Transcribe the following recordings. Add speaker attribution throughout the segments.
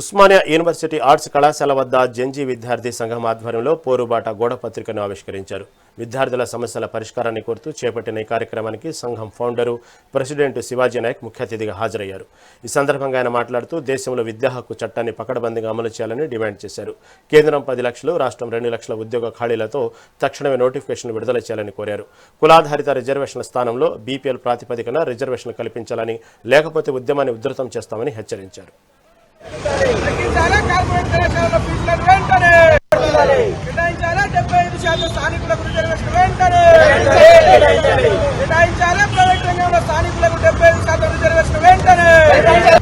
Speaker 1: Osmania university arts కళాశాల వద్ద Gen Z విద్యార్థి సంఘం ఆధ్వర్యంలో పోరుబాట గోడ పత్రికను ఆవిష్కరించారు. విద్యార్థుల సమస్యల పరిష్కారాన్ని కోరుతూ చేపట్టిన ఈ కార్యక్రమానికి సంఘం ఫౌండరు, ప్రెసిడెంట్ శివాజీ నాయక్ ముఖ్య అతిథిగా హాజరయ్యారు. ఈ సందర్భంగా ఆయన మాట్లాడుతూ దేశంలో విద్యా హక్కు చట్టాన్ని పకడ్బందీగా అమలు చేయాలని డిమాండ్ చేశారు. కేంద్రం 10 లక్షలు, రాష్ట్రం 2 లక్షల ఉద్యోగ ఖాళీలతో తక్షణమే నోటిఫికేషన్లు విడుదల చేయాలని కోరారు. కులాధారిత రిజర్వేషన్ల స్థానంలో బీపీఎల్ ప్రాతిపదికన రిజర్వేషన్లు కల్పించాలని, లేకపోతే ఉద్యమాన్ని ఉధృతం చేస్తామని హెచ్చరించారు.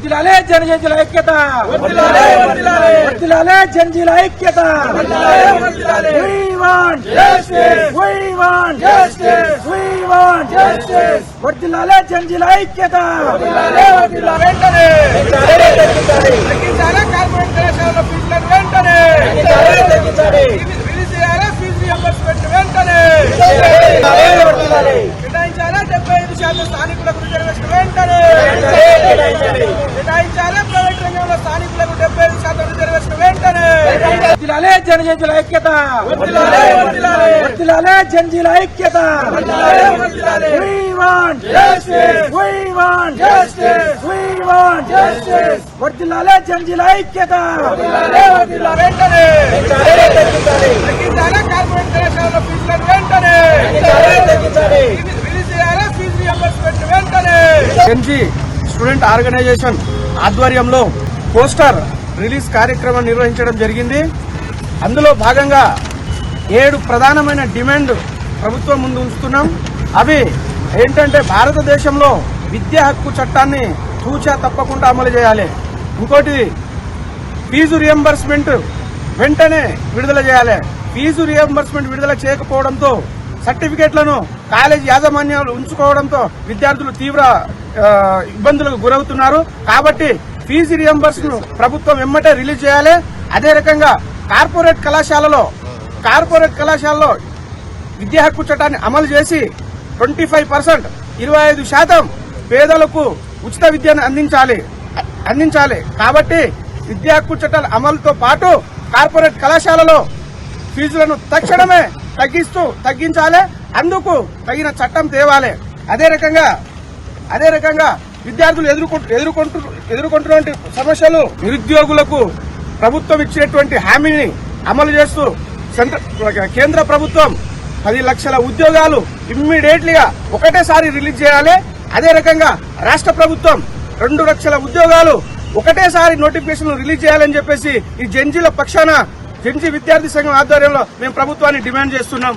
Speaker 2: జనజీల ఐక్యత, జనజీల ఐక్యత. వర్ధిల్లాలే జనజీల ఐక్యత. స్థానికులకు రిజర్వేషన్ వెంటనే కేటాయించాలి. ప్రైవేట్ రంగంలో స్థానికులకు 75% రిజర్వేషన్ వెంటనే. వర్ధిల్లాలే జనజీల ఐక్యత, వర్ధిల్లాలే జనజీల ఐక్యత. వర్ధిల్లాలే జనజీల ఐక్యత వెంటనే. తగ్గించాలి కార్పొరేట్ కళాశాలలో ఫీజులను వెంటనే. జెన్జీ స్టూడెంట్ ఆర్గనైజేషన్ ఆధ్వర్యంలో పోస్టర్ రిలీజ్ కార్యక్రమం నిర్వహించడం జరిగింది. అందులో భాగంగా 7 ప్రధానమైన డిమాండ్ ప్రభుత్వం ముందు ఉంచుతున్నాం. అవి ఏంటంటే, భారతదేశంలో విద్యా హక్కు చట్టాన్ని తూచా తప్పకుండా అమలు చేయాలి. ఇంకోటి, ఫీజు రియంబర్స్మెంట్ వెంటనే విడుదల చేయాలి. ఫీజు రియంబర్స్మెంట్ విడుదల చేయకపోవడంతో సర్టిఫికెట్లను కాలేజీ యాజమాన్యాలు ఉంచుకోవడంతో విద్యార్థులు తీవ్ర ఇబ్బందులకు గురవుతున్నారు. కాబట్టి ఫీజు రియంబర్స్ను ప్రభుత్వం వెంబటే రిలీజ్ చేయాలి. అదే రకంగా కార్పొరేట్ కళాశాలలో విద్యా హక్కు చట్టాన్ని అమలు చేసి 25% 25% పేదలకు ఉచిత విద్యను అందించాలి. కాబట్టి విద్యా హక్కు చట్టాల అమలుతో పాటు కార్పొరేట్ కళాశాలలో ఫీజులను తక్షణమే తగ్గించాలి. అందుకు తగిన చట్టం తేవాలి. అదే రకంగా విద్యార్థులు ఎదుర్కొంటున్నటువంటి సమస్యలు, నిరుద్యోగులకు ప్రభుత్వం ఇచ్చినటువంటి హామీని అమలు చేస్తూ కేంద్ర ప్రభుత్వం 10 లక్షల ఉద్యోగాలు ఇమ్మీడియట్లీగా ఒకటేసారి రిలీజ్ చేయాలి. అదే రకంగా రాష్ట్ర ప్రభుత్వం 2 లక్షల ఉద్యోగాలు ఒకటేసారి నోటిఫికేషన్ రిలీజ్ చేయాలని చెప్పేసి ఈ జెన్జీల పక్షాన జెన్జీ విద్యార్థి సంఘం ఆధ్వర్యంలో మేము ప్రభుత్వాన్ని డిమాండ్ చేస్తున్నాం.